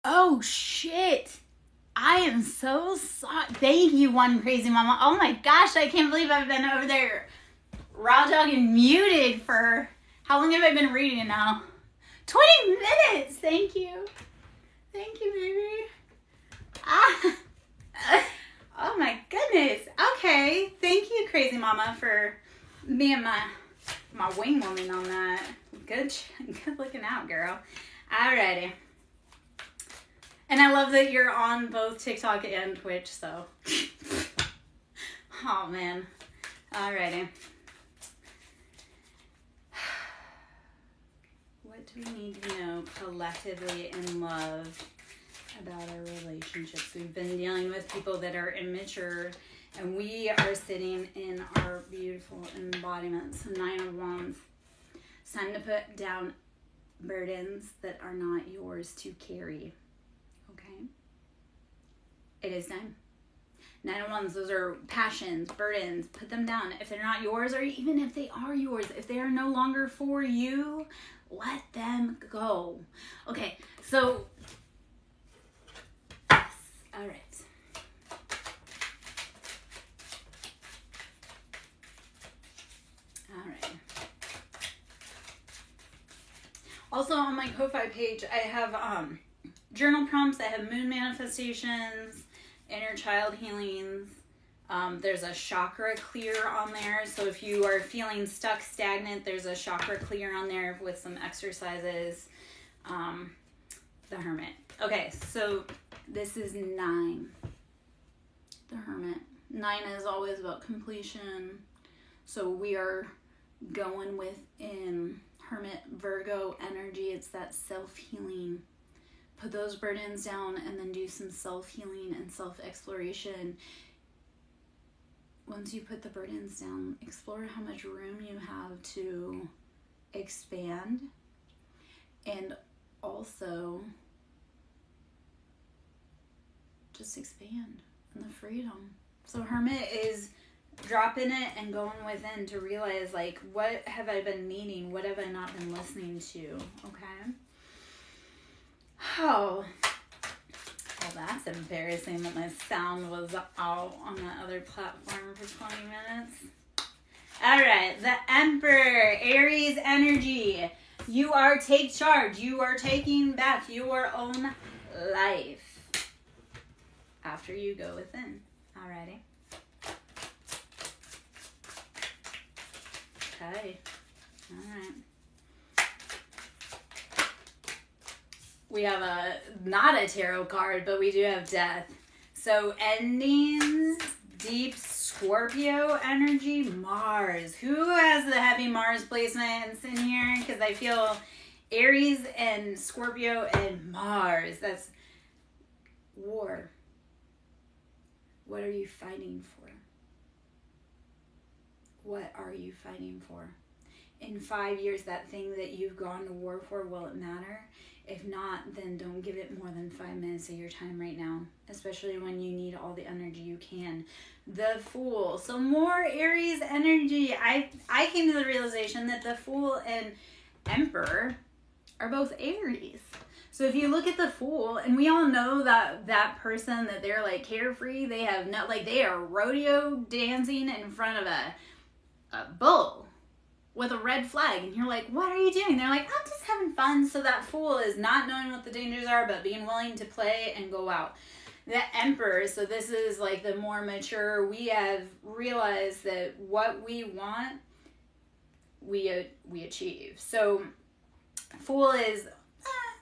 Oh, shit. I am so sorry. Thank you, One Crazy Mama. Oh my gosh, I can't believe I've been over there raw dogging muted for... How long have I been reading now? 20 minutes! Thank you. Thank you, baby. Ah. Oh my goodness. Okay. Thank you, Crazy Mama, for being my wing woman on that. Good looking out, girl. Alrighty. And I love that you're on both TikTok and Twitch, so. Oh, man. Alrighty. What do we need to know collectively in love about our relationships? We've been dealing with people that are immature, and we are sitting in our beautiful embodiments. 9 of Wands. It's time to put down burdens that are not yours to carry. Okay? It is time. 9 of Wands, those are passions, burdens. Put them down. If they're not yours, or even if they are yours, if they are no longer for you, let them go. Okay, so, yes, all right. All right. Also, on my Ko-Fi page, I have journal prompts. I have moon manifestations, inner child healings. There's a chakra clear on there. So if you are feeling stuck, stagnant, there's a chakra clear on there with some exercises. The Hermit. Okay, so this is 9. The Hermit. 9 is always about completion. So we are going within Hermit Virgo energy. It's that self-healing. Put those burdens down and then do some self-healing and self-exploration. Once you put the burdens down, explore how much room you have to expand, and also just expand in the freedom. So Hermit is dropping it and going within to realize, like, what have I been needing? What have I not been listening to? Okay. Oh, well, that's embarrassing that my sound was out on the other platform for 20 minutes. All right, the Emperor, Aries energy. You are take charge. You are taking back your own life after you go within. Alrighty. Okay. All right. We have not a tarot card, but we do have death. So endings, deep Scorpio energy, Mars. Who has the heavy Mars placements in here? Because I feel Aries and Scorpio and Mars. That's war. What are you fighting for? What are you fighting for? In 5 years, that thing that you've gone to war for, will it matter? If not, then don't give it more than 5 minutes of your time right now, especially when you need all the energy you can. The Fool. So more Aries energy. I came to the realization that the Fool and Emperor are both Aries. So if you look at the Fool, and we all know that person that they're like carefree, they have no, like they are rodeo dancing in front of a bull with a red flag, and you're like, what are you doing? They're like, I'm just having fun. So that Fool is not knowing what the dangers are, but being willing to play and go out. The Emperor, so this is like the more mature, we have realized that what we want, we achieve. So Fool is,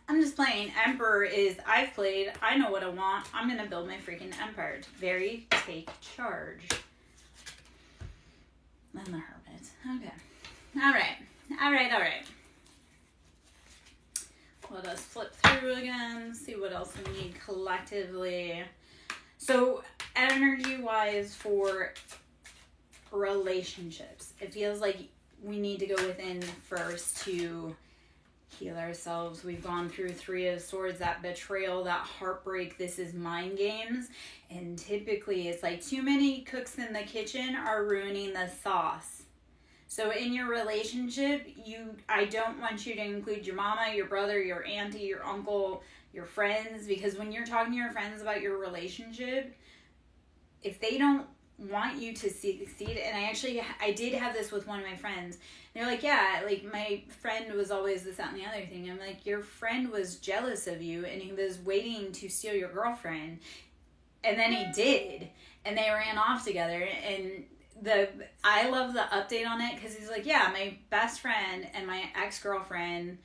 I'm just playing. Emperor is, I've played, I know what I want, I'm gonna build my freaking empire. Very take charge. And the Hermit. Okay. All right. Let us flip through again, see what else we need collectively. So, energy-wise for relationships, it feels like we need to go within first to heal ourselves. We've gone through 3 of Swords, that betrayal, that heartbreak. This is mind games. And typically, it's like too many cooks in the kitchen are ruining the sauce. So in your relationship, I don't want you to include your mama, your brother, your auntie, your uncle, your friends, because when you're talking to your friends about your relationship, if they don't want you to succeed, and I did have this with one of my friends. They're like, yeah, like my friend was always this, that, and the other thing. I'm like, your friend was jealous of you and he was waiting to steal your girlfriend, and then he did, and they ran off together. And I love the update on it, because he's like, yeah, my best friend and my ex-girlfriend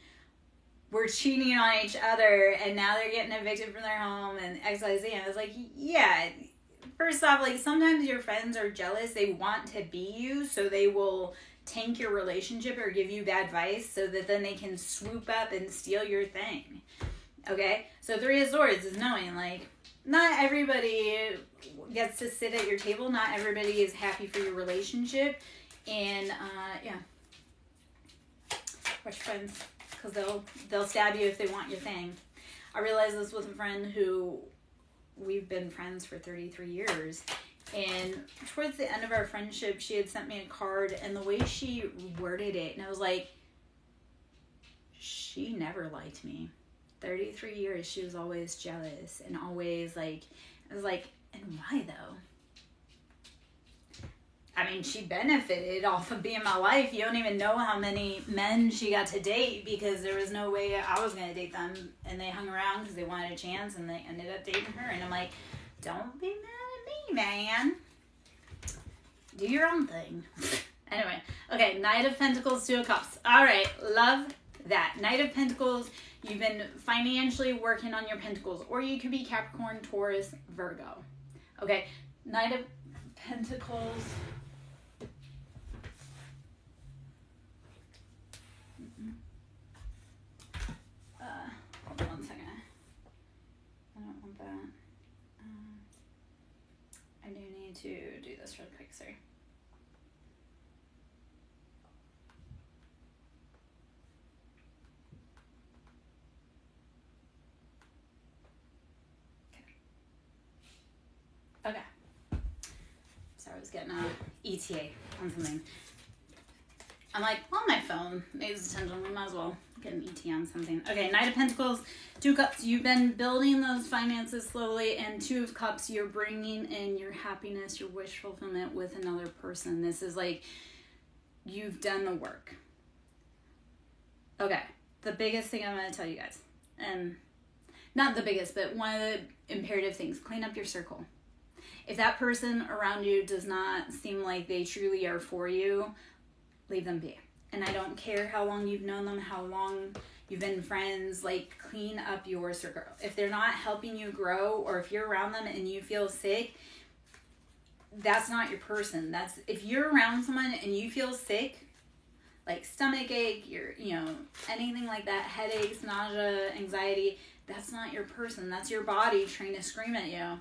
were cheating on each other, and now they're getting evicted from their home, and XYZ. And I was like, yeah, first off, like, sometimes your friends are jealous. They want to be you, so they will tank your relationship or give you bad advice so that then they can swoop up and steal your thing. Okay? So Three of Swords is knowing, like, not everybody gets to sit at your table. Not everybody is happy for your relationship. And, yeah. Watch your friends, because they'll stab you if they want your thing. I realized this with a friend who we've been friends for 33 years. And towards the end of our friendship, she had sent me a card, and the way she worded it, and I was like, she never liked me. 33 years, she was always jealous and always like, I was like, and why though? I mean, she benefited off of being my wife. You don't even know how many men she got to date, because there was no way I was going to date them. And they hung around because they wanted a chance, and they ended up dating her. And I'm like, don't be mad at me, man. Do your own thing. Anyway, okay, Knight of Pentacles, Two of Cups. All right, love that. Knight of Pentacles, you've been financially working on your pentacles. Or you could be Capricorn, Taurus, Virgo. Okay, Knight of Pentacles. Hold on one second. I don't want that. I do need to do this real quick, sir. Okay. Sorry, I was getting a ETA on something. I'm like, on my phone. Pays attention. We might as well get an ETA on something. Okay, Knight of Pentacles, Two Cups. You've been building those finances slowly, and Two of Cups, you're bringing in your happiness, your wish fulfillment with another person. This is like, you've done the work. Okay, the biggest thing I'm going to tell you guys, and not the biggest, but one of the imperative things, clean up your circle. If that person around you does not seem like they truly are for you, leave them be. And I don't care how long you've known them, how long you've been friends, like, clean up your circle. If they're not helping you grow, or if you're around them and you feel sick, that's not your person. That's, if you're around someone and you feel sick, like stomach ache, anything like that, headaches, nausea, anxiety, that's not your person. That's your body trying to scream at you.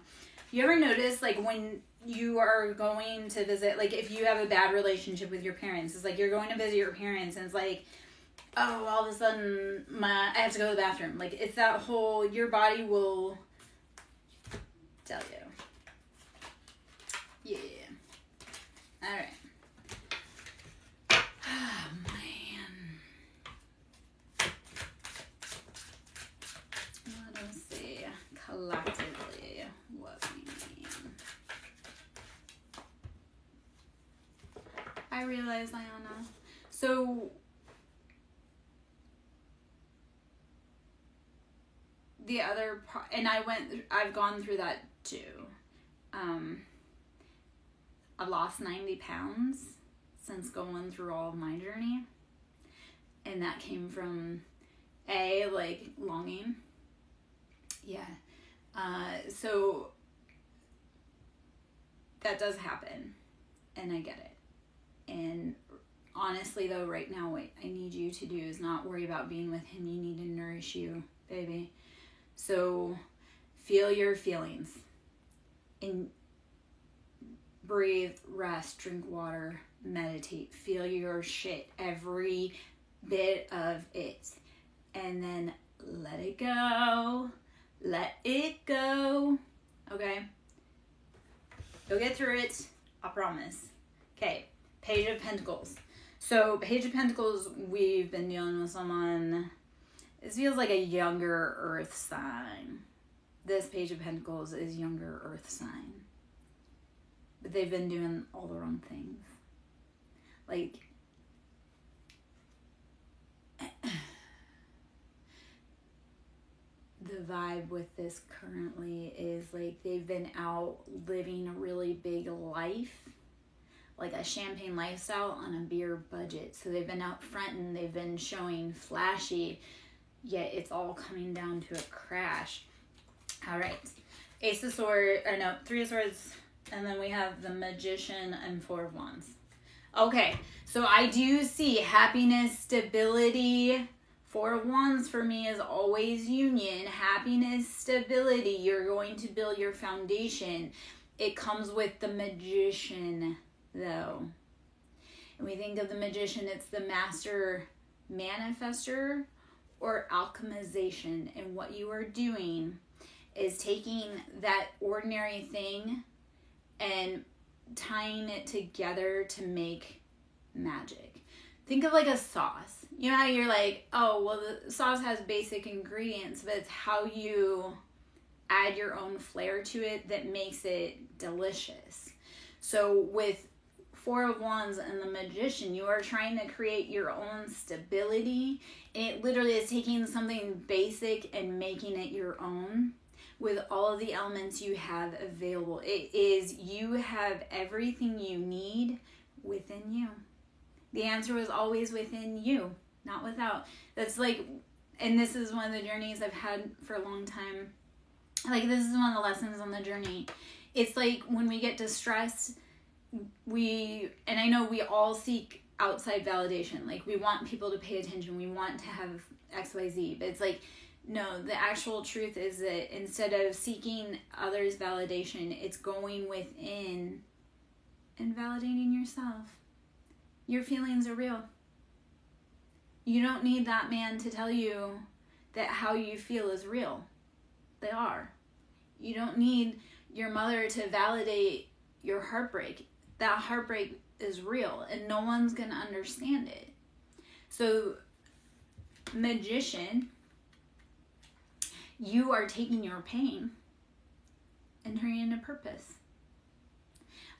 You ever notice, like, when you are going to visit, like, if you have a bad relationship with your parents, it's like you're going to visit your parents, and it's like, oh, all of a sudden, I have to go to the bathroom. Like, it's that whole, your body will tell you. Yeah. All right. Oh, man. Let us see. Collectively, what we mean. I realize, Liana. So, the other part, and I've gone through that too. I've lost 90 pounds since going through all of my journey. And that came from, like, longing. Yeah. So that does happen, and I get it. And honestly, though, right now, what I need you to do is not worry about being with him. You need to nourish you, baby. So feel your feelings, and breathe, rest, drink water, meditate, feel your shit, every bit of it, and then let it go. Let it go. Okay? You'll get through it. I promise. Okay. Page of Pentacles. So, Page of Pentacles, we've been dealing with someone This feels like a younger earth sign. This Page of Pentacles is younger earth sign. But they've been doing all the wrong things. Like, the vibe with this currently is like they've been out living a really big life, like a champagne lifestyle on a beer budget. So they've been out front and they've been showing flashy, yet it's all coming down to a crash. All right, Ace of Swords, or no, Three of Swords, and then we have the Magician and Four of Wands. Okay, so I do see happiness, stability. Four of Wands for me is always union, happiness, stability. You're going to build your foundation. It comes with the Magician, though. And we think of the Magician, it's the master manifester or alchemization. And what you are doing is taking that ordinary thing and tying it together to make magic. Think of like a sauce. You know how you're like, oh, well, the sauce has basic ingredients, but it's how you add your own flair to it that makes it delicious. So with Four of Wands and the Magician, you are trying to create your own stability. And it literally is taking something basic and making it your own with all of the elements you have available. It is, you have everything you need within you. The answer was always within you, not without. That's like, and this is one of the journeys I've had for a long time. Like, this is one of the lessons on the journey. It's like when we get distressed, and I know we all seek outside validation. Like, we want people to pay attention. We want to have XYZ. But it's like, no, the actual truth is that instead of seeking others' validation, it's going within and validating yourself. Your feelings are real. You don't need that man to tell you that how you feel is real. They are. You don't need your mother to validate your heartbreak. That heartbreak is real and no one's going to understand it. So, Magician, you are taking your pain and turning it into purpose.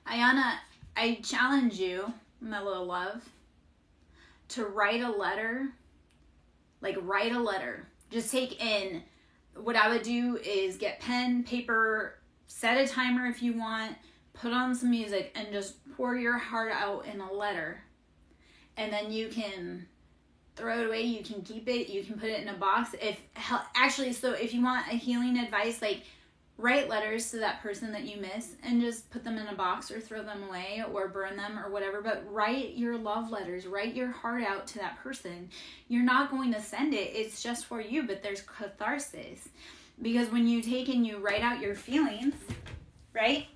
Ayana, I challenge you, my little love, to write a letter. Like, write a letter. Just take in, what I would do is get pen, paper, set a timer if you want, put on some music, and just pour your heart out in a letter. And then you can throw it away, you can keep it, you can put it in a box. So if you want a healing advice, like, write letters to that person that you miss and just put them in a box or throw them away or burn them or whatever. But write your love letters. Write your heart out to that person. You're not going to send it. It's just for you, but there's catharsis. Because when you take and you write out your feelings, right?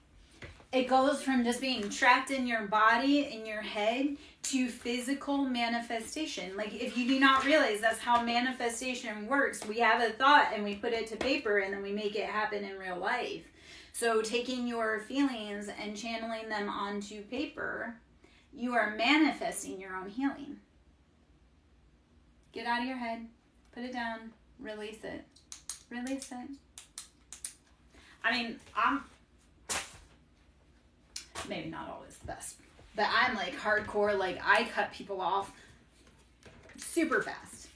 It goes from just being trapped in your body, in your head, to physical manifestation. Like, if you do not realize that's how manifestation works, we have a thought and we put it to paper and then we make it happen in real life. So taking your feelings and channeling them onto paper, you are manifesting your own healing. Get out of your head, put it down, release it. Release it. I mean, I'm maybe not always the best, but I'm like hardcore. Like, I cut people off super fast.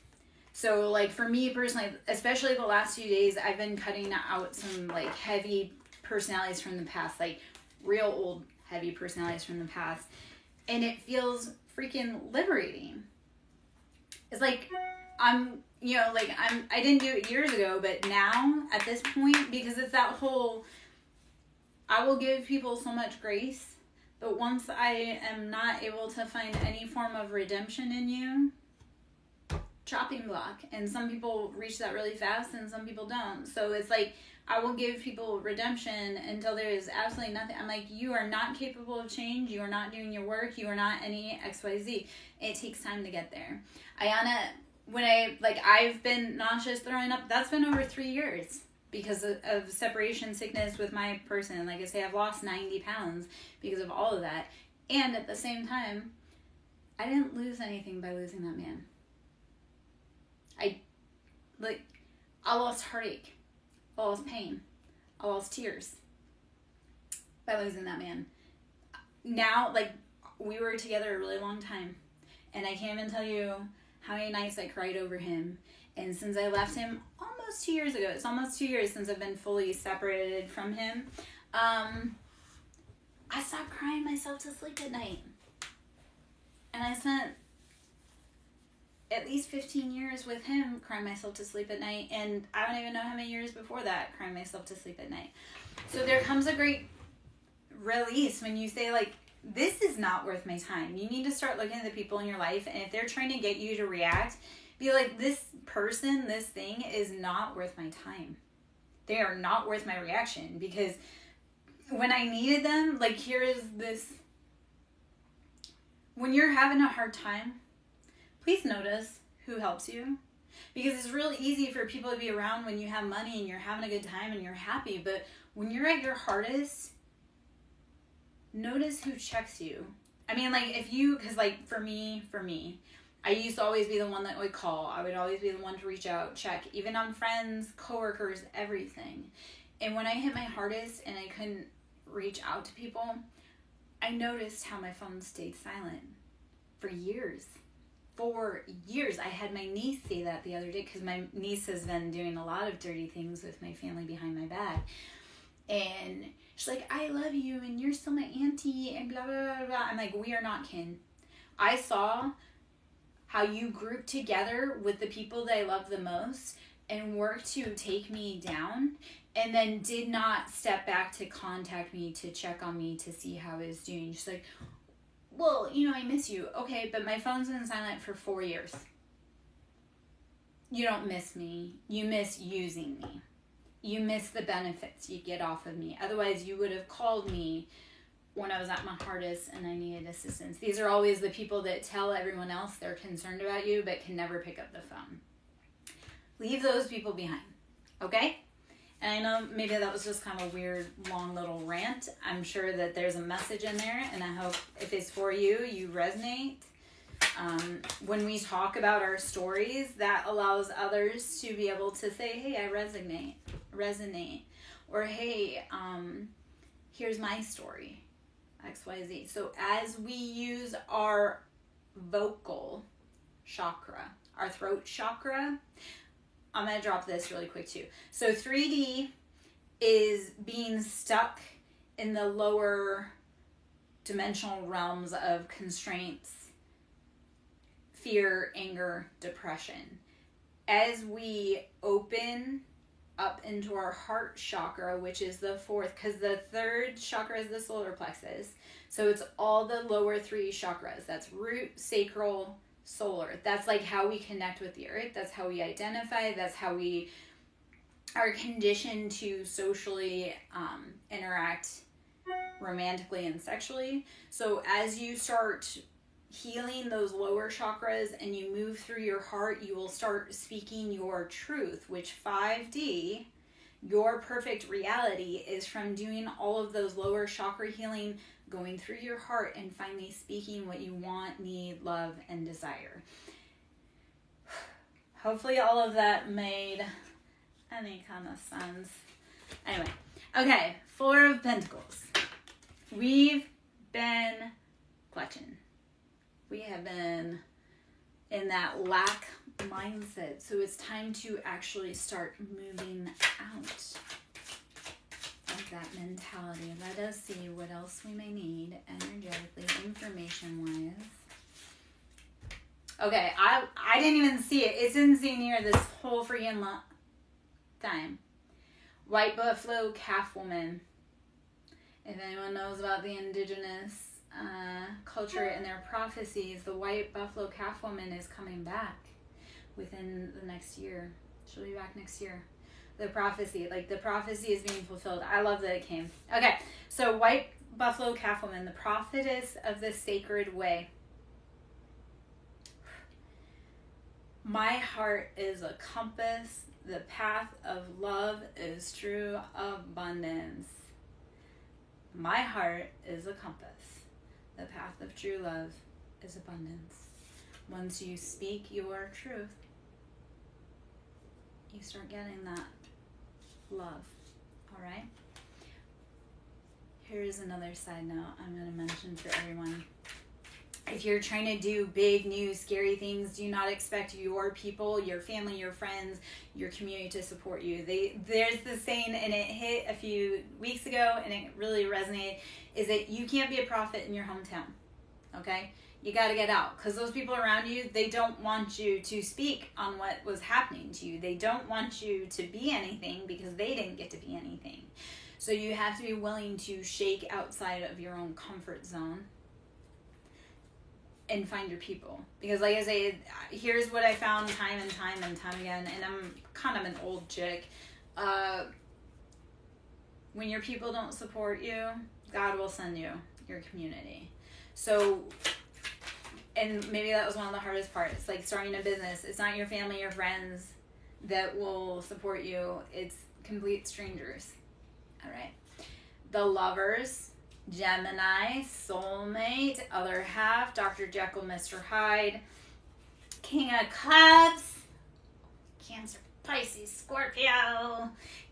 So like, for me personally, especially the last few days, I've been cutting out some like heavy personalities from the past, like real old heavy personalities from the past. And it feels freaking liberating. It's like, I didn't do it years ago, but now at this point, because it's that whole, I will give people so much grace, but once I am not able to find any form of redemption in you, chopping block. And some people reach that really fast and some people don't. So it's like, I will give people redemption until there is absolutely nothing. I'm like, you are not capable of change. You are not doing your work. You are not any XYZ. It takes time to get there. Ayana, I've been nauseous, throwing up, that's been over 3 years. Because of separation sickness with my person. Like I say, I've lost 90 pounds because of all of that. And at the same time, I didn't lose anything by losing that man. Like, I lost heartache. I lost pain. I lost tears by losing that man. Now, like, we were together a really long time, and I can't even tell you how many nights I cried over him. And since I left him almost 2 years ago, it's almost 2 years since I've been fully separated from him, I stopped crying myself to sleep at night. And I spent at least 15 years with him crying myself to sleep at night, and I don't even know how many years before that crying myself to sleep at night. So there comes a great release when you say, like, this is not worth my time. You need to start looking at the people in your life, and if they're trying to get you to react, be like, this person, this thing is not worth my time. They are not worth my reaction, because when I needed them, like, here is this. When you're having a hard time, please notice who helps you, because it's really easy for people to be around when you have money and you're having a good time and you're happy, but when you're at your hardest, notice who checks you. I mean, like, if you, because, like, for me, I used to always be the one that would call. I would always be the one to reach out, check, even on friends, coworkers, everything. And when I hit my hardest and I couldn't reach out to people, I noticed how my phone stayed silent for years. For years. I had my niece say that the other day, because my niece has been doing a lot of dirty things with my family behind my back. And she's like, I love you, and you're still my auntie, and blah, blah, blah, blah. I'm like, we are not kin. I saw how you grouped together with the people that I love the most and worked to take me down, and then did not step back to contact me, to check on me, to see how I was doing. She's like, well, you know, I miss you. Okay, but my phone's been silent for 4 years. You don't miss me. You miss using me. You miss the benefits you get off of me. Otherwise, you would have called me when I was at my hardest and I needed assistance. These are always the people that tell everyone else they're concerned about you but can never pick up the phone. Leave those people behind, okay? And I know maybe that was just kind of a weird, long little rant. I'm sure that there's a message in there, and I hope if it's for you, you resonate. When we talk about our stories, that allows others to be able to say, hey, I resonate. Or, hey, here's my story, XYZ. So as we use our vocal chakra, our throat chakra, I'm going to drop this really quick too. So 3D is being stuck in the lower dimensional realms of constraints, fear, anger, depression. As we open up into our heart chakra, which is the fourth, because the third chakra is the solar plexus. So it's all the lower three chakras. That's root, sacral, solar. That's like how we connect with the earth. That's how we identify. That's how we are conditioned to socially interact romantically and sexually. So as you start healing those lower chakras and you move through your heart, you will start speaking your truth, which 5D, your perfect reality, is from doing all of those lower chakra healing, going through your heart, and finally speaking what you want, need, love, and desire. Hopefully all of that made any kind of sense. Anyway, okay, Four of Pentacles. We've been clutching. We have been in that lack mindset. So it's time to actually start moving out of that mentality. Let us see what else we may need energetically, information-wise. Okay, I didn't even see it. It's in sitting here this whole freaking time. White buffalo calf woman. If anyone knows about the indigenous culture and their prophecies, the white buffalo calf woman is coming back within the next year. She'll be back next year. The prophecy is being fulfilled. I love that it came. Okay, so white buffalo calf woman, the prophetess of the sacred way. My heart is a compass. The path of love is true abundance. My heart is a compass. The path of true love is abundance. Once you speak your truth, you start getting that love. All right? Here's another side note I'm going to mention for everyone. If you're trying to do big, new, scary things, do not expect your people, your family, your friends, your community to support you. There's this saying, and it hit a few weeks ago, and it really resonated, is that you can't be a prophet in your hometown, okay? You got to get out, because those people around you, they don't want you to speak on what was happening to you. They don't want you to be anything because they didn't get to be anything. So you have to be willing to shake outside of your own comfort zone and find your people. Because like I say, here's what I found time and time and time again, and I'm kind of an old chick. When your people don't support you, God will send you your community. So, and maybe that was one of the hardest parts, like starting a business. It's not your family, your friends that will support you. It's complete strangers. All right. The lovers, Gemini, soulmate, other half, Dr. Jekyll, Mr. Hyde, King of Cups, Cancer, Pisces, Scorpio,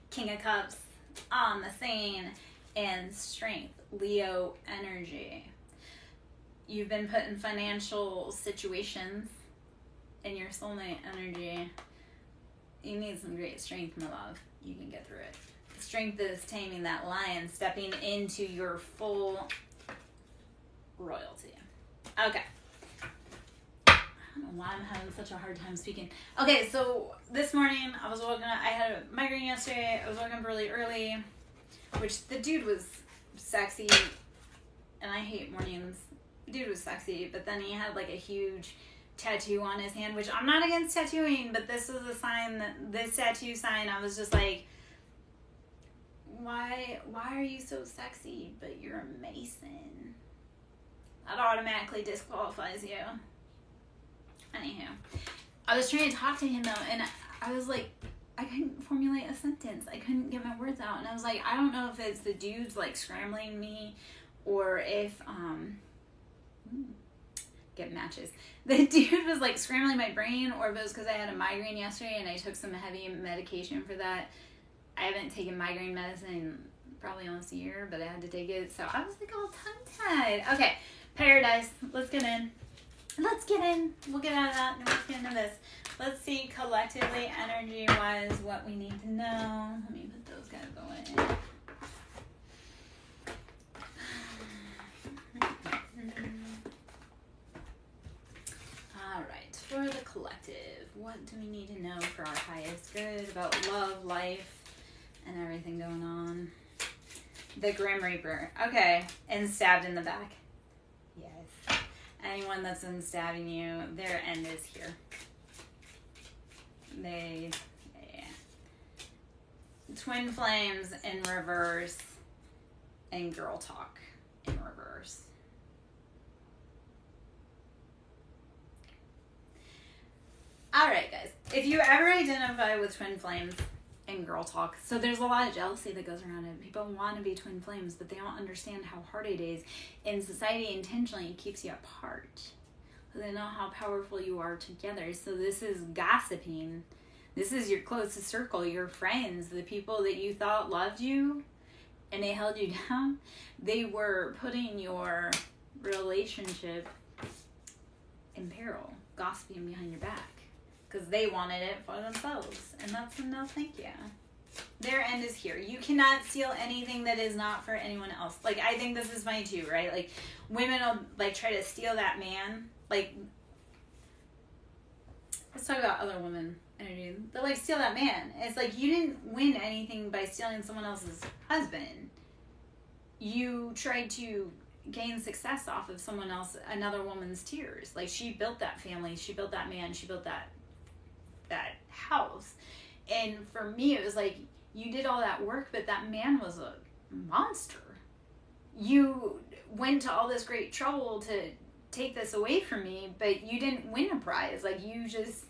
King of Cups on the scene, and Strength, Leo energy. You've been put in financial situations in your soulmate energy. You need some great strength, my love. You can get through it. Strength is taming that lion, stepping into your full royalty. Okay. I don't know why I'm having such a hard time speaking. Okay, so this morning I was woken up. I had a migraine yesterday. I was woken up really early, which the dude was sexy, and I hate mornings. The dude was sexy, but then he had like a huge tattoo on his hand, which I'm not against tattooing, but this was a sign that this tattoo sign, I was just like, why are you so sexy, but you're a Mason? That automatically disqualifies you. Anywho, I was trying to talk to him though, and I was like, I couldn't formulate a sentence. I couldn't get my words out, and I was like, I don't know if it's the dudes like scrambling me, or if get matches. The dude was like scrambling my brain, or if it was because I had a migraine yesterday and I took some heavy medication for that. I haven't taken migraine medicine in probably almost a year, but I had to take it, so I was like all tongue-tied. Okay, Paradise. Let's get in. Let's get in. We'll get out of that and let's get into this. Let's see collectively, energy-wise, what we need to know. Let me put those guys away. All right, for the collective, what do we need to know for our highest good about love, life, and everything going on? The Grim Reaper. Okay, and stabbed in the back. Yes. Anyone that's been stabbing you, their end is here. Twin flames in reverse, and girl talk in reverse. All right, guys. If you ever identify with twin flames and girl talk, so there's a lot of jealousy that goes around it. People want to be twin flames, but they don't understand how hard it is. And society intentionally keeps you apart. So they know how powerful you are together. So this is gossiping. This is your closest circle, your friends, the people that you thought loved you and they held you down. They were putting your relationship in peril, gossiping behind your back. Because they wanted it for themselves. And that's a no thank you. Their end is here. You cannot steal anything that is not for anyone else. Like, I think this is funny too, right? Like, women will, like, try to steal that man. Like, let's talk about other women energy. They'll, like, steal that man. It's like, you didn't win anything by stealing someone else's husband. You tried to gain success off of someone else, another woman's tears. Like, she built that family. She built that man. She built that house. And for me, it was like, you did all that work, but that man was a monster. You went to all this great trouble to take this away from me, but you didn't win a prize. Like, you just...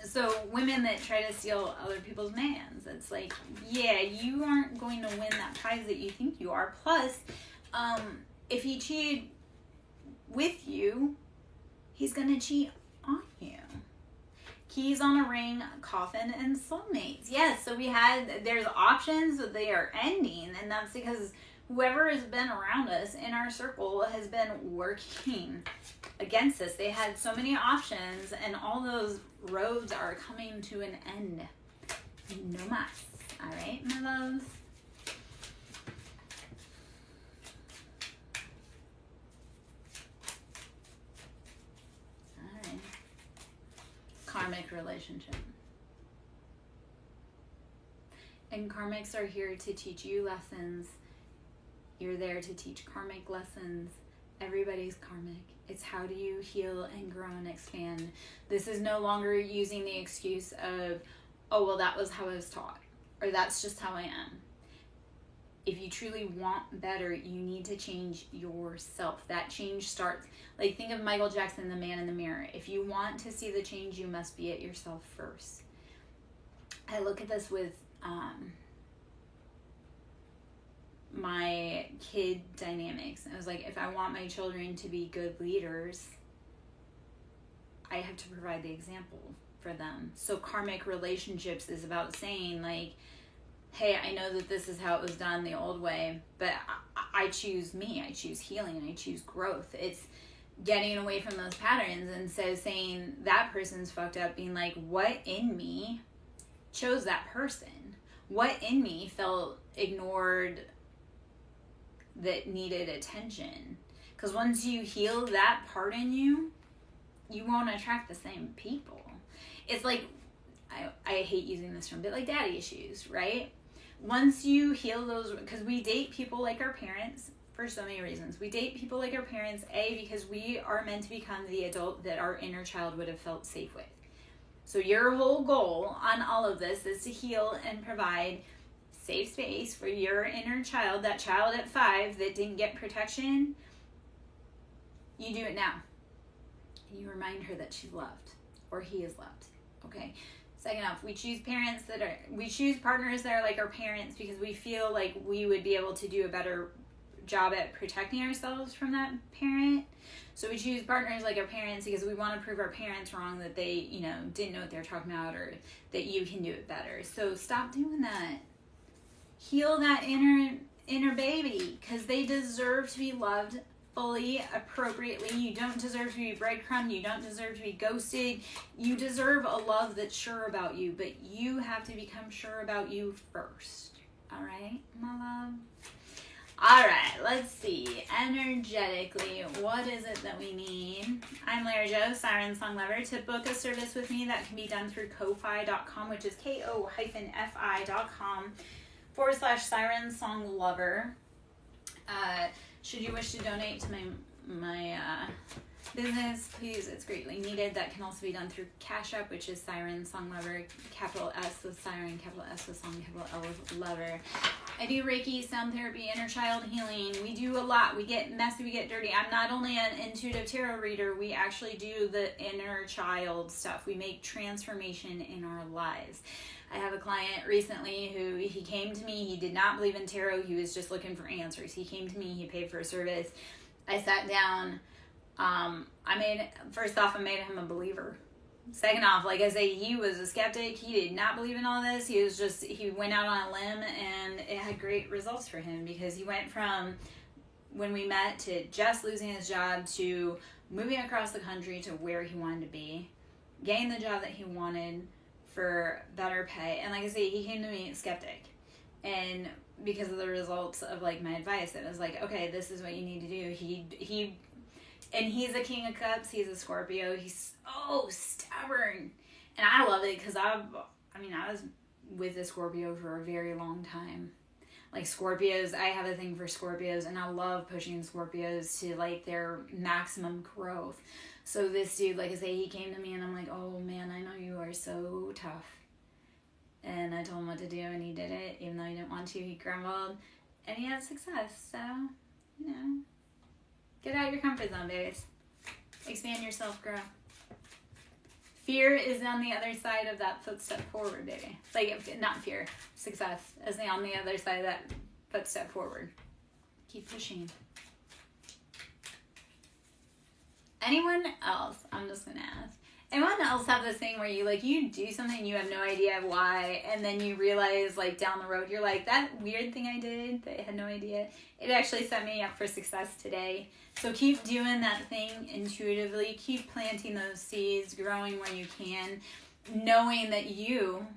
So women that try to steal other people's mans, it's like, yeah, you aren't going to win that prize that you think you are. Plus, if he cheated with you, he's going to cheat on you. keys on a ring, coffin, and soulmates. Yes, so there's options, but they are ending, and that's because whoever has been around us in our circle has been working against us. They had so many options, and all those roads are coming to an end. No mas. All right, my loves. All right. Karmic relationship. And karmics are here to teach you lessons. You're there to teach karmic lessons. Everybody's karmic. It's how do you heal and grow and expand. This is no longer using the excuse of, oh, well, that was how I was taught, or that's just how I am. If you truly want better, you need to change yourself. That change starts, like, think of Michael Jackson, the man in the mirror. If you want to see the change, you must be it yourself first. I look at this with my kid dynamics. I was like, if I want my children to be good leaders, I have to provide the example for them. So karmic relationships is about saying, like, hey, I know that this is how it was done the old way, but I choose me. I choose healing. I choose growth. It's getting away from those patterns. And so saying that person's fucked up, being like, what in me chose that person? What in me felt ignored that needed attention? Because once you heal that part in you, you won't attract the same people. It's like, I hate using this term, but like daddy issues, right? Once you heal those, because we date people like our parents for so many reasons. We date people like our parents, because we are meant to become the adult that our inner child would have felt safe with. So your whole goal on all of this is to heal and provide safe space for your inner child, that child at 5 that didn't get protection. You do it now. You remind her that she's loved, or he is loved. Okay. Second off, we choose partners that are like our parents because we feel like we would be able to do a better job at protecting ourselves from that parent. So we choose partners like our parents because we want to prove our parents wrong, that they, didn't know what they're talking about, or that you can do it better. So stop doing that. Heal that inner baby, because they deserve to be loved fully, appropriately. You don't deserve to be breadcrumbed. You don't deserve to be ghosted. You deserve a love that's sure about you, but you have to become sure about you first. All right, my love? All right, let's see. Energetically, what is it that we need? I'm Lara Jo, SirenSong Lover. To book a service with me, that can be done through ko-fi.com, which is ko-fi.com/SirenSong Lover. Should you wish to donate to my business, please, it's greatly needed. That can also be done through Cash App, which is SirenSong Lover, capital S with Siren, capital S with Song, capital L with Lover. I do Reiki, sound therapy, inner child healing. We do a lot. We get messy, we get dirty. I'm not only an intuitive tarot reader, we actually do the inner child stuff. We make transformation in our lives. I have a client recently who, he came to me, he did not believe in tarot, he was just looking for answers. He came to me, he paid for a service. I sat down, first off, I made him a believer. Second off, like I say, he was a skeptic. He did not believe in all this. He went out on a limb, and it had great results for him, because he went from when we met to just losing his job to moving across the country to where he wanted to be, getting the job that he wanted for better pay. And like I say, he came to me skeptic, and because of the results of like my advice, it was like, okay, this is what you need to do. And he's a King of Cups. He's a Scorpio. He's so stubborn. And I love it, because I was with a Scorpio for a very long time. Like Scorpios, I have a thing for Scorpios, and I love pushing Scorpios to like their maximum growth. So this dude, like I say, he came to me, and I'm like, oh man, I know you are so tough. And I told him what to do, and he did it. Even though he didn't want to, he grumbled. And he had success. So, get out of your comfort zone, babies. Expand yourself, grow. Fear is on the other side of that footstep forward, baby. Like, not fear, success is on the other side of that footstep forward. Keep pushing. Anyone else, I'm just going to ask, Anyone else have this thing where you do something, you have no idea why, and then you realize down the road, you're like, that weird thing I did that I had no idea, it actually set me up for success today. So keep doing that thing intuitively, keep planting those seeds, growing where you can, knowing that you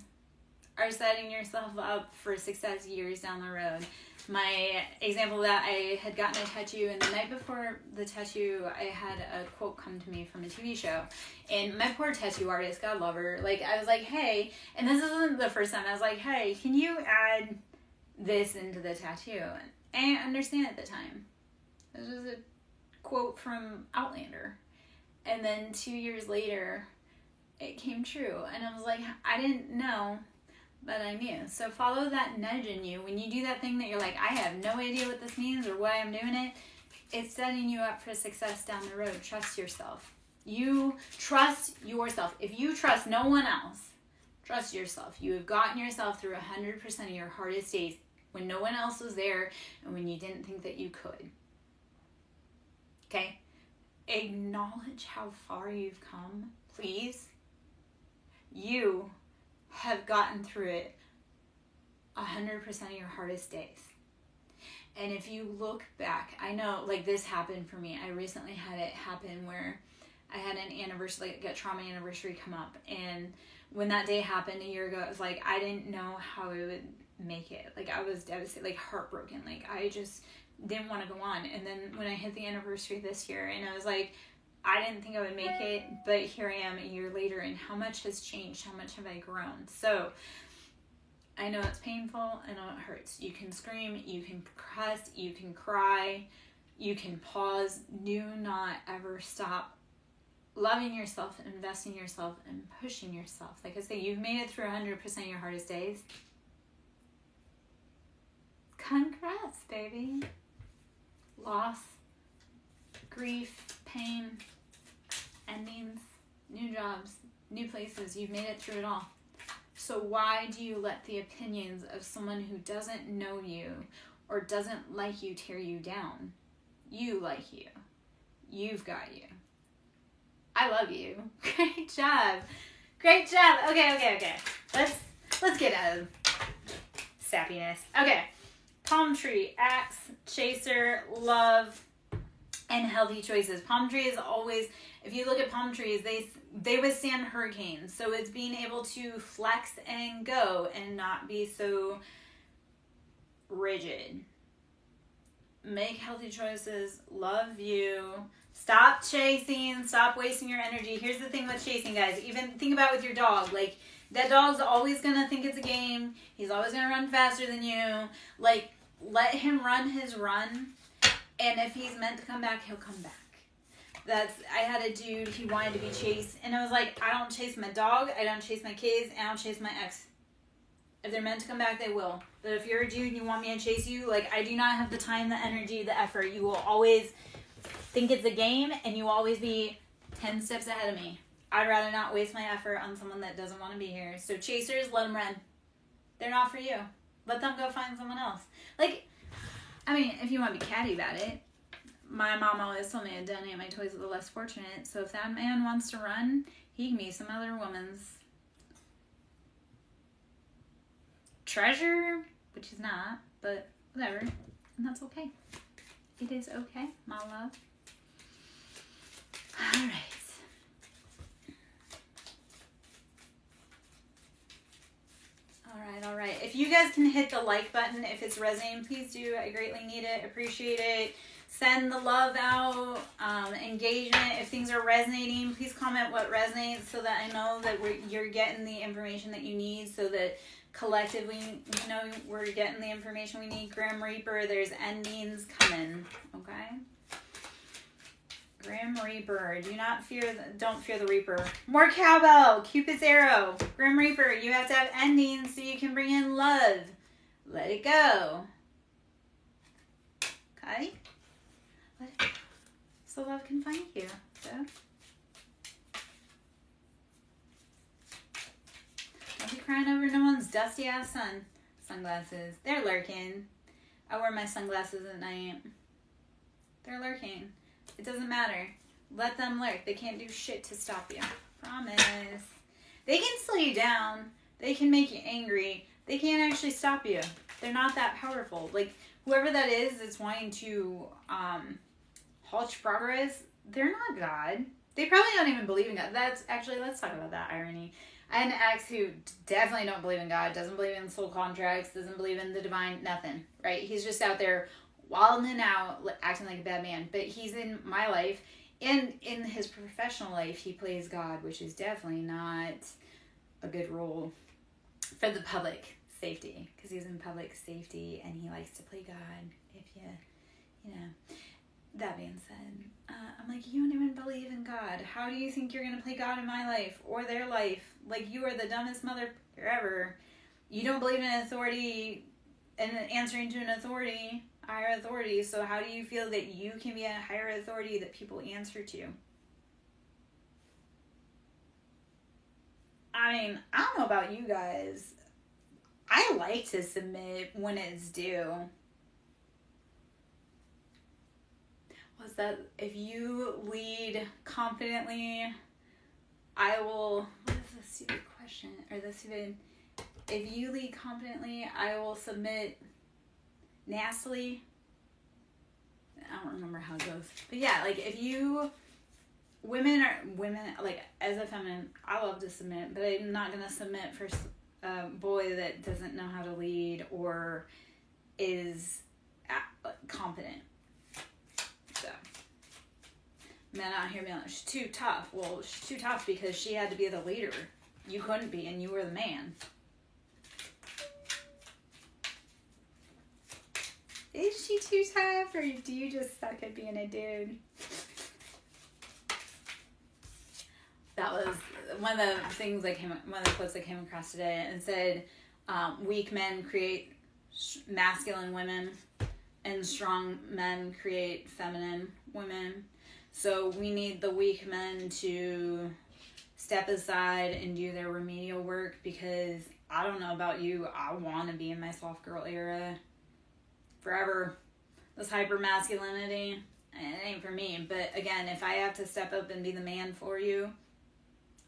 are setting yourself up for success years down the road. My example of that, I had gotten a tattoo, and the night before the tattoo, I had a quote come to me from a TV show. And my poor tattoo artist, God love her, I was like, hey, and this isn't the first time, I was like, hey, can you add this into the tattoo? And I didn't understand at the time. This was a quote from Outlander. And then 2 years later, it came true. And I was like, I didn't know, but I knew. So follow that nudge in you. When you do that thing that you're like, I have no idea what this means or why I'm doing it, it's setting you up for success down the road. Trust yourself. You trust yourself. If you trust no one else, trust yourself. You have gotten yourself through 100% of your hardest days when no one else was there and when you didn't think that you could. Okay? Acknowledge how far you've come, please. You have gotten through it 100% of your hardest days. And if you look back, I know this happened for me. I recently had it happen where I had an anniversary, a trauma anniversary come up. And when that day happened a year ago, it was I didn't know how I would make it. I was devastated, heartbroken. I just didn't want to go on. And then when I hit the anniversary this year, and I was I didn't think I would make it, but here I am a year later, and how much has changed? How much have I grown? So I know it's painful, I know it hurts. You can scream, you can cuss, you can cry, you can pause. Do not ever stop loving yourself, investing in yourself, and pushing yourself. Like I say, you've made it through 100% of your hardest days. Congrats, baby. Loss, grief, pain, endings, new jobs, new places. You've made it through it all. So why do you let the opinions of someone who doesn't know you or doesn't like you tear you down? You like you. You've got you. I love you. Great job. Great job. Okay. Let's get out of sappiness. Okay. Palm tree, axe, chaser, love, and healthy choices. Palm tree is always, if you look at palm trees, they withstand hurricanes. So it's being able to flex and go and not be so rigid. Make healthy choices. Love you. Stop chasing. Stop wasting your energy. Here's the thing with chasing, guys. Even think about with your dog. That dog's always going to think it's a game. He's always going to run faster than you. Let him run his run. And if he's meant to come back, he'll come back. I had a dude, he wanted to be chased. And I was like, I don't chase my dog. I don't chase my kids. And I don't chase my ex. If they're meant to come back, they will. But if you're a dude and you want me to chase you, I do not have the time, the energy, the effort. You will always think it's a game, and you will always be 10 steps ahead of me. I'd rather not waste my effort on someone that doesn't want to be here. So chasers, let them run. They're not for you. Let them go find someone else. If you want to be catty about it, my mom always told me I donate my toys to the less fortunate. So if that man wants to run, he can be some other woman's treasure, which he's not, but whatever. And that's okay. It is okay, my love. All right. If you guys can hit the like button if it's resonating, please do. I greatly need it. Appreciate it. Send the love out. Engagement. If things are resonating, please comment what resonates so that I know that you're getting the information that you need, so that collectively, we're getting the information we need. Grim Reaper, there's endings coming. Okay? Grim Reaper, don't fear the Reaper. More cowbell, Cupid's arrow. Grim Reaper, you have to have endings so you can bring in love. Let it go. Okay? So love can find you. So don't be crying over no one's dusty ass sunglasses. They're lurking. I wear my sunglasses at night. They're lurking. It doesn't matter. Let them lurk. They can't do shit to stop you. Promise. They can slow you down. They can make you angry. They can't actually stop you. They're not that powerful. Like, whoever that is that's wanting to halt your progress, they're not God. They probably don't even believe in God. That's actually, let's talk about that irony. I had an ex who definitely don't believe in God, doesn't believe in soul contracts, doesn't believe in the divine, nothing, right? He's just out there wilding out, acting like a bad man. But he's in my life, and in his professional life, he plays God, which is definitely not a good role for the public safety, because he's in public safety and he likes to play God. If you know. That being said, I'm like, you don't even believe in God. How do you think you're going to play God in my life or their life? Like, you are the dumbest mother ever. You don't believe in authority and answering to an authority, higher authority. So how do you feel that you can be a higher authority that people answer to? I mean, I don't know about you guys. I like to submit when it's due. Was that if you lead confidently, I will. What is the stupid question? Or the stupid. If you lead confidently, I will submit nastily. I don't remember how it goes. But yeah, like if you. Women, like as a feminine, I love to submit, but I'm not going to submit for a boy that doesn't know how to lead or is confident. So, men out here being like, she's too tough. Well, she's too tough because she had to be the leader. You couldn't be, and you were the man. Is she too tough, or do you just suck at being a dude? That was one of the things one of the quotes that came across today, and said, weak men create masculine women, and strong men create feminine women. So we need the weak men to step aside and do their remedial work, because I don't know about you, I want to be in my soft girl era forever. This hyper masculinity, it ain't for me. But again, if I have to step up and be the man for you,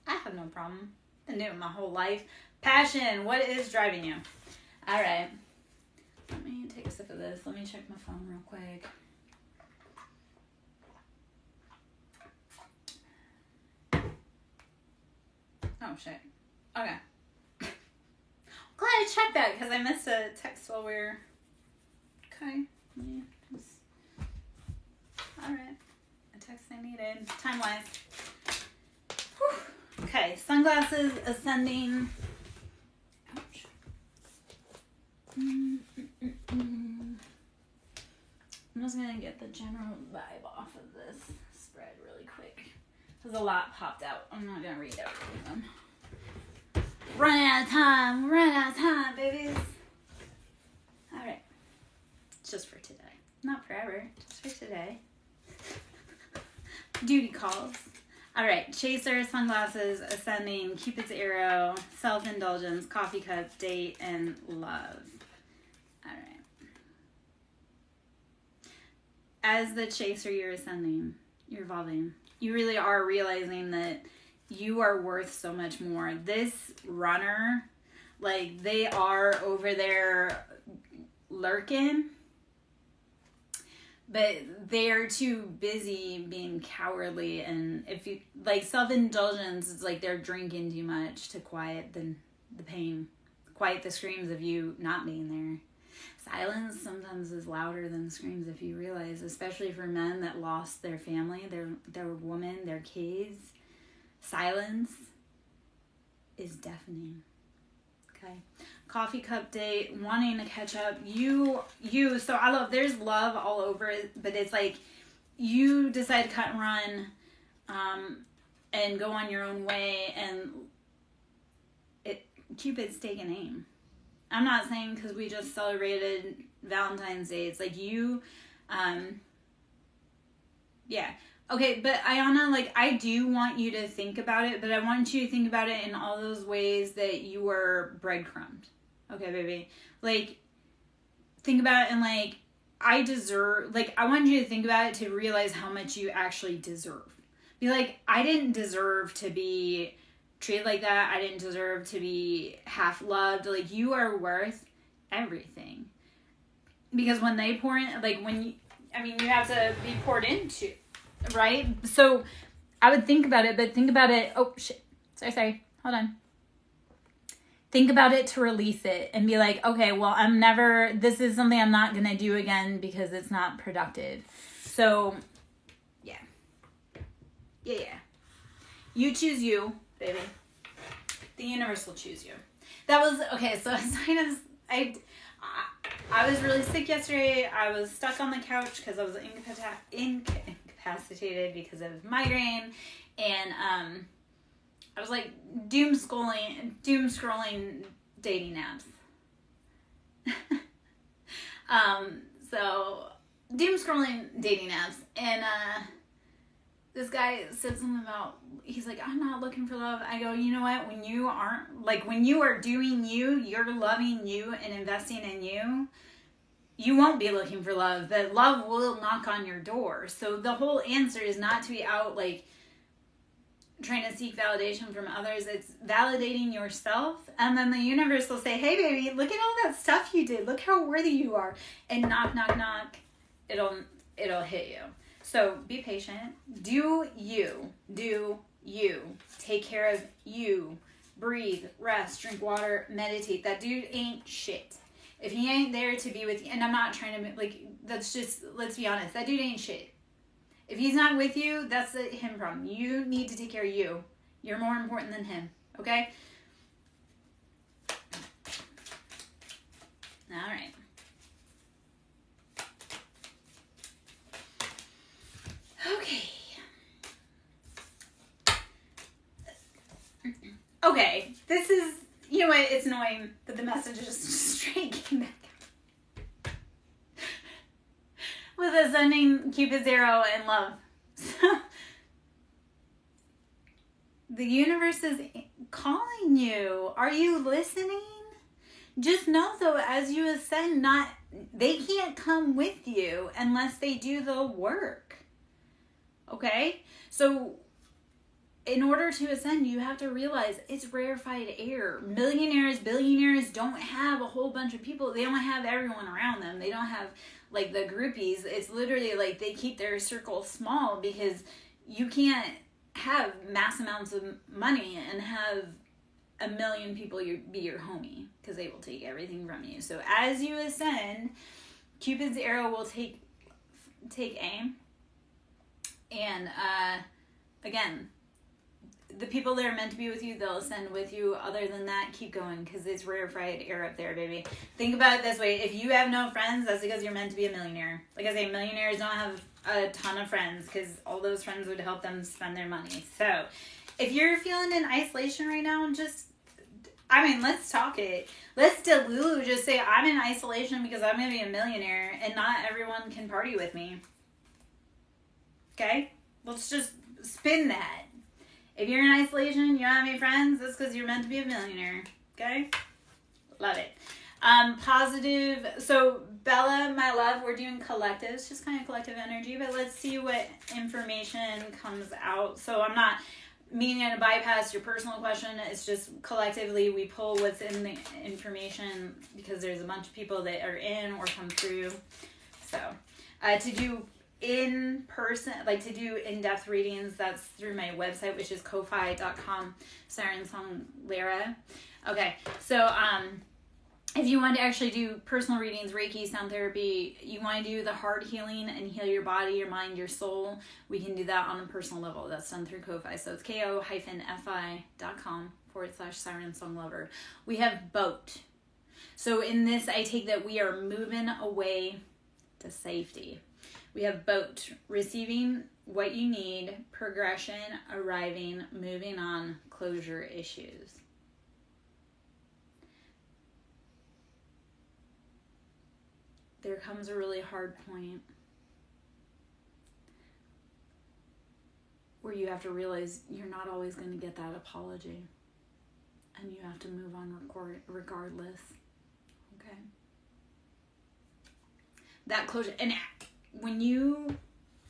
I have no problem. Been doing it my whole life. Passion, what is driving you? All right. Let me take a sip of this. Let me check my phone real quick. Oh, shit. Okay. Glad I checked that because I missed a text while we were... Okay. Alright. A text I needed. Time-wise. Whew. Okay. Sunglasses ascending. Ouch. I'm just going to get the general vibe off of this spread really quick. Because a lot popped out. I'm not going to read every of them. Running out of time, babies. Alright. Just for today. Not forever, just for today. Duty calls. Alright, chaser, sunglasses, ascending, Cupid's arrow, self-indulgence, coffee cup, date, and love. Alright. As the chaser, you're ascending. You're evolving. You really are realizing that you are worth so much more. This runner, like, they are over there lurking, but they're too busy being cowardly. And if you, like, self-indulgence is like they're drinking too much to quiet the pain, quiet the screams of you not being there. Silence sometimes is louder than screams, if you realize, especially for men that lost their family, their woman, their kids. Silence is deafening. Okay. Coffee cup date, wanting to catch up. So I love, there's love all over it, but it's like you decide to cut and run and go on your own way, and Cupid's taking aim. I'm not saying because we just celebrated Valentine's Day. It's like you, yeah. Okay, but Ayana, like, I do want you to think about it, but I want you to think about it in all those ways that you were breadcrumbed. Okay, baby? Like, think about it and, like, I want you to think about it to realize how much you actually deserve. Be like, I didn't deserve to be treated like that. I didn't deserve to be half loved. Like, you are worth everything. Because when they pour in, like, you have to be poured into, right? So I would think about it, but think about it. Oh, shit. Sorry. Hold on. Think about it to release it and be like, okay, well, this is something I'm not going to do again because it's not productive. So, yeah. You choose you, baby. The universe will choose you. That was, okay, so I was really sick yesterday. I was stuck on the couch because I was incapacitated because of migraine. And I was like doom scrolling dating apps. So doom scrolling dating apps. And this guy said something about, he's like, I'm not looking for love. I go, you know what? When you are doing you, you're loving you and investing in you, you won't be looking for love. But love will knock on your door. So the whole answer is not to be out like trying to seek validation from others. It's validating yourself. And then the universe will say, hey, baby, look at all that stuff you did. Look how worthy you are. And knock, knock, knock. It'll hit you. So be patient. Do you. Take care of you. Breathe, rest, drink water, meditate. That dude ain't shit. If he ain't there to be with you, and I'm not trying to, like, that's just, let's be honest, that dude ain't shit. If he's not with you, that's a him problem. You need to take care of you. You're more important than him, okay? All right. Okay, this is, you know what, it's annoying that the message is just straight came back with us sending Cupid's arrow and love. So, the universe is calling you. Are you listening? Just know, though, as you ascend, they can't come with you unless they do the work. Okay? So, in order to ascend, you have to realize it's rarefied air. Millionaires, billionaires don't have a whole bunch of people. They don't have everyone around them. They don't have, like, the groupies. It's literally, like, they keep their circle small because you can't have mass amounts of money and have 1 million people be your homie because they will take everything from you. So as you ascend, Cupid's arrow will take aim. And, again, the people that are meant to be with you, they'll ascend with you. Other than that, keep going because it's rarefied air up there, baby. Think about it this way. If you have no friends, that's because you're meant to be a millionaire. Like I say, millionaires don't have a ton of friends because all those friends would help them spend their money. So if you're feeling in isolation right now, let's talk it. Let's Delulu just say, I'm in isolation because I'm going to be a millionaire and not everyone can party with me. Okay? Let's just spin that. If you're in isolation, you don't have any friends, that's because you're meant to be a millionaire. Okay? Love it. Positive. So, Bella, my love, we're doing collectives, just kind of collective energy, but let's see what information comes out. So, I'm not meaning to bypass your personal question. It's just collectively we pull what's in the information because there's a bunch of people that are in or come through. So, to do in person, like to do in-depth readings, that's through my website, which is ko-fi.com, SirenSong Lyra. Okay, so if you want to actually do personal readings, Reiki, sound therapy, you want to do the heart healing and heal your body, your mind, your soul, we can do that on a personal level. That's done through Ko-fi. So it's ko-fi.com/SirenSong Lover. We have boat. So in this, I take that we are moving away to safety. We have boat, receiving what you need, progression, arriving, moving on, closure issues. There comes a really hard point where you have to realize you're not always going to get that apology. And you have to move on regardless. Okay? That closure. And when you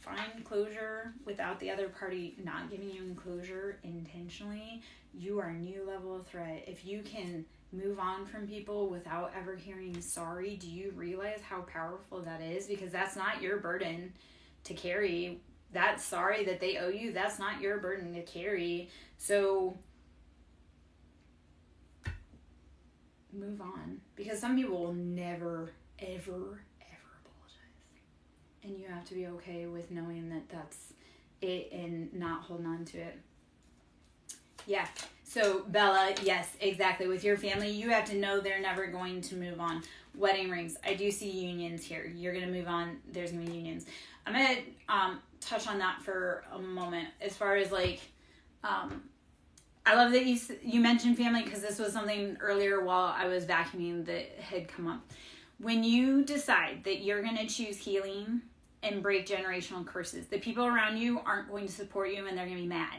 find closure without the other party not giving you closure intentionally, you are a new level of threat. If you can move on from people without ever hearing sorry, do you realize how powerful that is? Because that's not your burden to carry. That sorry that they owe you, that's not your burden to carry. So move on. Because some people will never, ever apologize. And you have to be okay with knowing that that's it and not holding on to it. Yeah. So Bella, yes, exactly. With your family, you have to know they're never going to move on. Wedding rings. I do see unions here. You're going to move on. There's going to be unions. I'm going to touch on that for a moment. As far as like, I love that you mentioned family, because this was something earlier while I was vacuuming that had come up. When you decide that you're going to choose healing and break generational curses, the people around you aren't going to support you and they're going to be mad.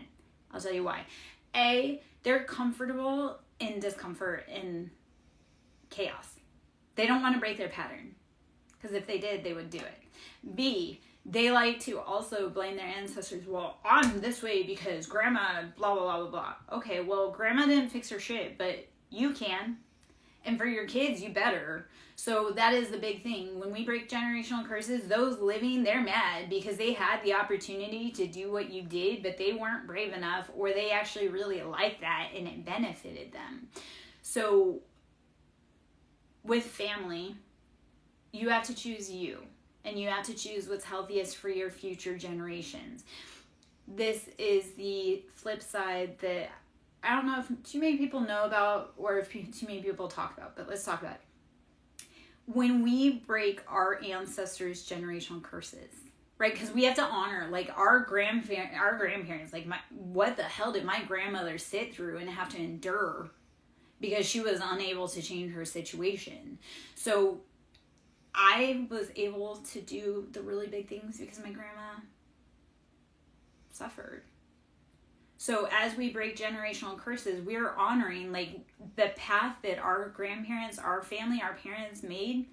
I'll tell you why. A, they're comfortable in discomfort and chaos. They don't want to break their pattern, because if they did, they would do it. B, they like to also blame their ancestors. Well, I'm this way because grandma blah, blah, blah, blah, blah. Okay, well, grandma didn't fix her shit, but you can. And for your kids, you better. So that is the big thing. When we break generational curses, those living, they're mad because they had the opportunity to do what you did, but they weren't brave enough, or they actually really liked that and it benefited them. So with family, you have to choose you, and you have to choose what's healthiest for your future generations. This is the flip side that I don't know if too many people know about, or if too many people talk about, but let's talk about it. When we break our ancestors' generational curses, right? Because we have to honor, like, our grandparents. Like, what the hell did my grandmother sit through and have to endure because she was unable to change her situation? So I was able to do the really big things because my grandma suffered. So as we break generational curses, we're honoring like the path that our grandparents, our family, our parents made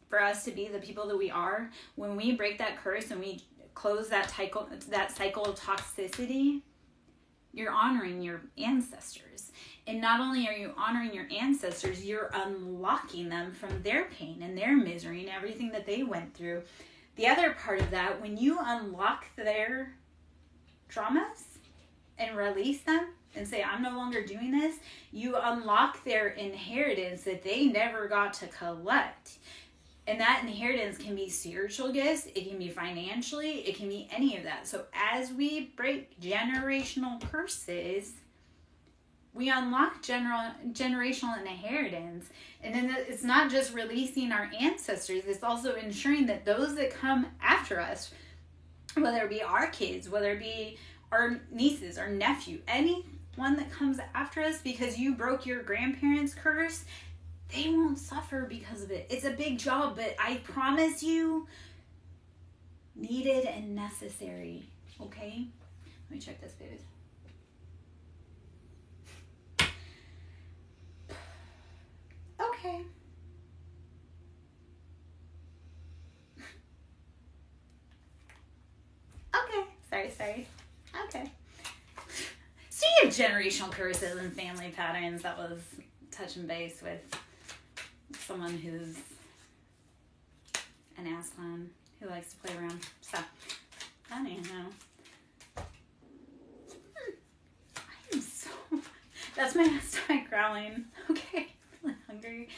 for us to be the people that we are. When we break that curse and we close that cycle of toxicity, you're honoring your ancestors. And not only are you honoring your ancestors, you're unlocking them from their pain and their misery and everything that they went through. The other part of that, when you unlock their traumas and release them and say, I'm no longer doing this, you unlock their inheritance that they never got to collect. And that inheritance can be spiritual gifts, it can be financially, it can be any of that. So as we break generational curses, we unlock generational inheritance. And then it's not just releasing our ancestors, it's also ensuring that those that come after us, whether it be our kids, whether it be our nieces, our nephew, anyone that comes after us, because you broke your grandparents' curse, they won't suffer because of it. It's a big job, but I promise you, needed and necessary. Okay? Let me check this, babies. Okay. Okay. Sorry. Okay. Speaking of generational curses and family patterns, that was touching base with someone who's an ass clown who likes to play around. So, I don't even know. I am so... That's my stomach growling. Okay, I'm really hungry.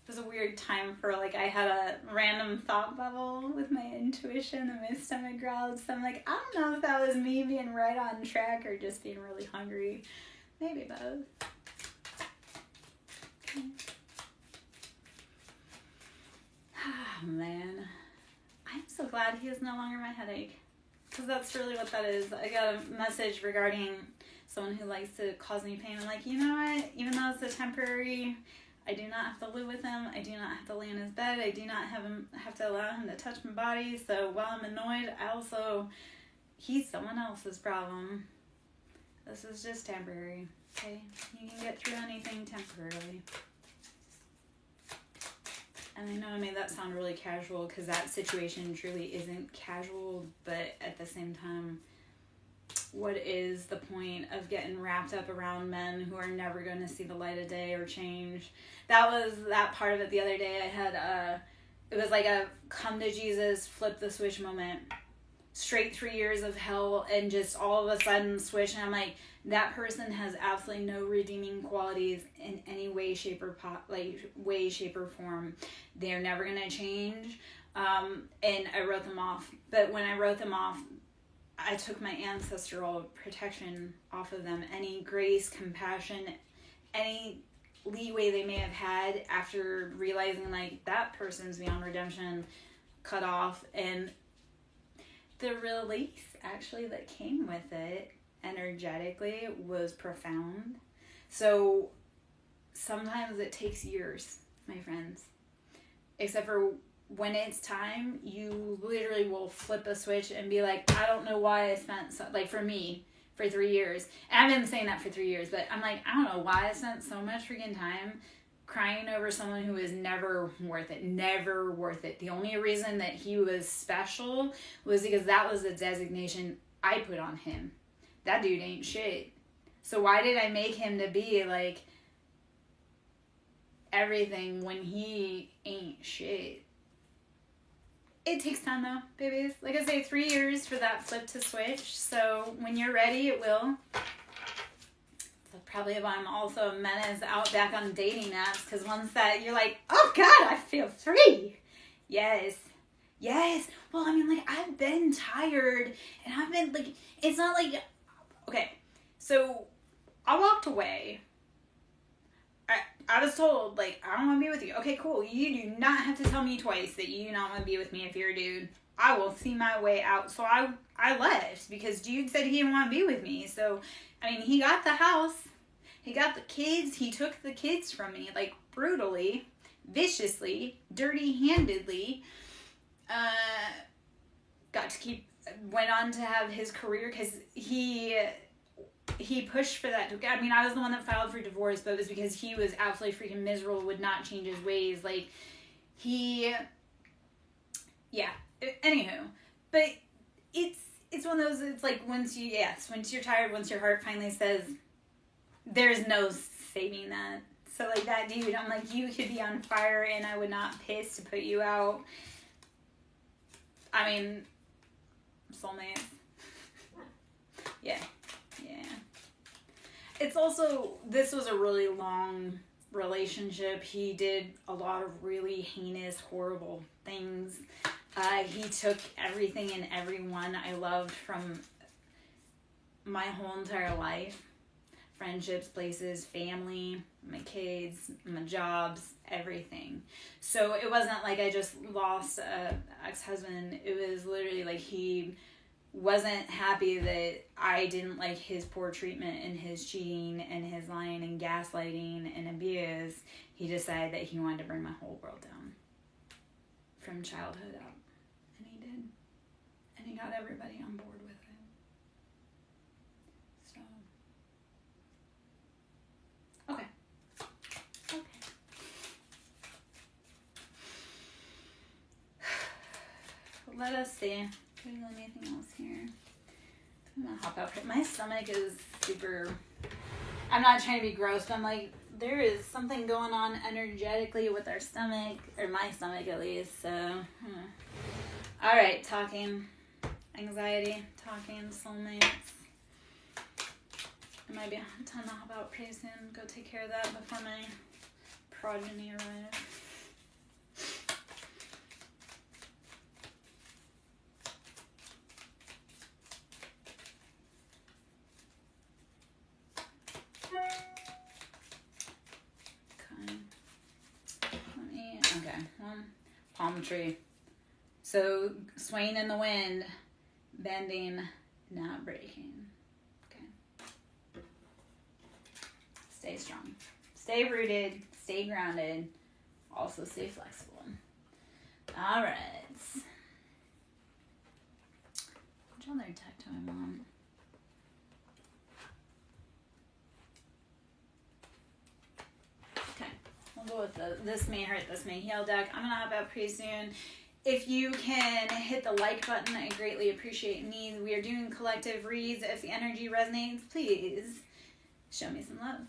It was a weird time for, like, I had a random thought bubble with my intuition and my stomach growled. So I'm like, I don't know if that was me being right on track or just being really hungry. Maybe both. Okay. Oh, man. I'm so glad he is no longer my headache. Because that's really what that is. I got a message regarding someone who likes to cause me pain. I'm like, you know what? Even though it's a temporary... I do not have to live with him. I do not have to lay in his bed. I do not have to allow him to touch my body. So while I'm annoyed, he's someone else's problem. This is just temporary, okay? You can get through anything temporarily. And I know I made that sound really casual because that situation truly isn't casual, but at the same time, what is the point of getting wrapped up around men who are never going to see the light of day or change? That was that part of it the other day. I had it was like a come to Jesus, flip the switch moment. Straight 3 years of hell and just all of a sudden switch. And I'm like, that person has absolutely no redeeming qualities in any way, shape, or form. They're never going to change. And I wrote them off. But when I wrote them off, I took my ancestral protection off of them. Any grace, compassion, any leeway they may have had after realizing like that person's beyond redemption, cut off. And the release actually that came with it energetically was profound. So sometimes it takes years, my friends. Except for when it's time, you literally will flip a switch and be like, I don't know why I spent, like for me, for 3 years. And I've been saying that for 3 years, but I'm like, I don't know why I spent so much freaking time crying over someone who was never worth it. Never worth it. The only reason that he was special was because that was the designation I put on him. That dude ain't shit. So why did I make him to be like everything when he ain't shit? It takes time though, babies. Like I say, 3 years for that flip to switch. So when you're ready, it will. Probably why I'm also a menace out back on dating apps, because once that you're like, oh God, I feel free. Yes. Well, I mean, like, I've been tired, and I've been, like, it's not like, okay, so I walked away. I was told, like, I don't want to be with you. Okay, cool. You do not have to tell me twice that you do not want to be with me if you're a dude. I will see my way out. So I left, because dude said he didn't want to be with me. So, I mean, he got the house. He got the kids. He took the kids from me, like, brutally, viciously, dirty-handedly. Went on to have his career because he pushed for that. I mean, I was the one that filed for divorce, but it was because he was absolutely freaking miserable, would not change his ways. Like, anywho. But it's one of those, it's like once you're tired, once your heart finally says, there's no saving that. So, like, that dude, I'm like, you could be on fire and I would not piss to put you out. I mean, soulmates. Yeah. It's also, this was a really long relationship. He did a lot of really heinous, horrible things. He took everything and everyone I loved from my whole entire life. Friendships, places, family, my kids, my jobs, everything. So it wasn't like I just lost an ex-husband. It was literally like he wasn't happy that I didn't like his poor treatment and his cheating and his lying and gaslighting and abuse. He decided that he wanted to bring my whole world down from childhood up. And he did. And he got everybody on board with it. Okay. Let us see. Do we have anything else here? I'm gonna hop out. My stomach is super. I'm not trying to be gross, but I'm like, there is something going on energetically with our stomach, or my stomach at least. So, all right, talking, anxiety, talking, soulmates. It might be time to hop out pretty soon. Go take care of that before my progeny arrives. Palm tree. So, swaying in the wind, bending, not breaking. Okay. Stay strong. Stay rooted. Stay grounded. Also stay flexible. All right. Which other tech do I want? Okay. We'll go with the This May Hurt, This May Heal deck. I'm going to hop out pretty soon. If you can hit the like button, I greatly appreciate me. We are doing collective reads. If the energy resonates, please show me some love.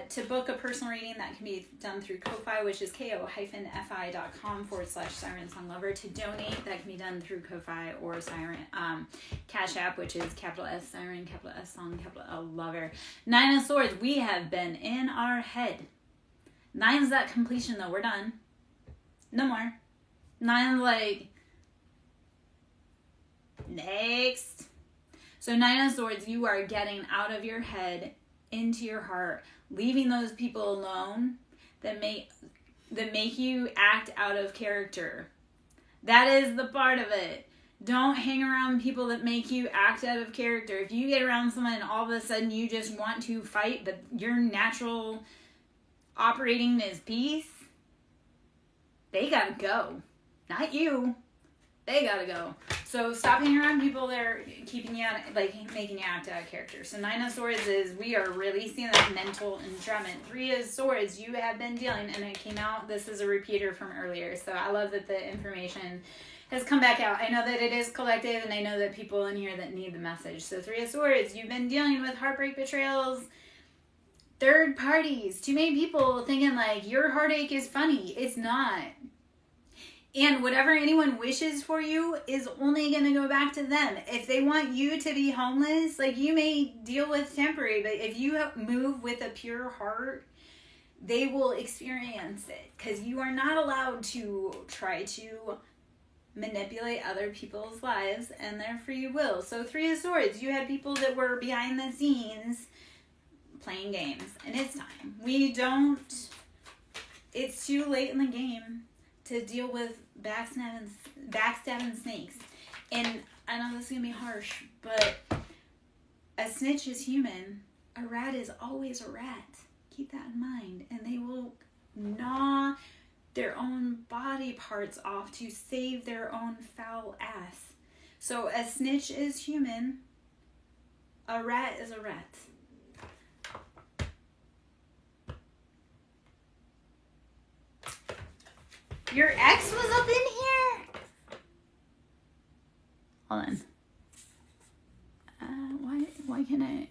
To book a personal reading, that can be done through Ko-Fi, which is ko-fi.com/SirenSongLover. To donate, that can be done through Ko-Fi or Siren Cash App, which is capital S Siren, capital S Song, capital L Lover. 9 of Swords, we have been in our head. 9's that completion, though. We're done. No more. 9's like, next. So 9 of Swords, you are getting out of your head into your heart, leaving those people alone that make you act out of character. That is the part of it. Don't hang around people that make you act out of character. If you get around someone and all of a sudden you just want to fight, but your natural operating is peace, they gotta go. Not you. They gotta go. So stop hanging around people that are keeping you out, like making you act out of character. So 9 of Swords is we are releasing that mental entrapment. 3 of Swords, you have been dealing, and it came out. This is a repeater from earlier. So I love that the information has come back out. I know that it is collective, and I know that people in here that need the message. So 3 of Swords, you've been dealing with heartbreak, betrayals, third parties. Too many people thinking like your heartache is funny. It's not. And whatever anyone wishes for you is only going to go back to them. If they want you to be homeless, like you may deal with temporary, but if you move with a pure heart, they will experience it. Because you are not allowed to try to manipulate other people's lives and their free will. So 3 of Swords, you had people that were behind the scenes playing games. And it's time. It's too late in the game to deal with backstabbing snakes. And I know this is going to be harsh, but a snitch is human. A rat is always a rat. Keep that in mind. And they will gnaw their own body parts off to save their own foul ass. So a snitch is human. A rat is a rat. Your ex was up in here? Hold on. Why can't I?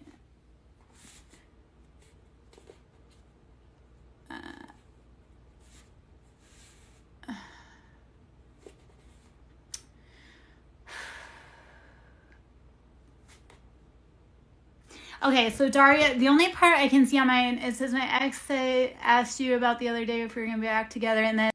Okay, so Daria, the only part I can see on mine, it says my ex asked you about the other day if we were going to be back together, and then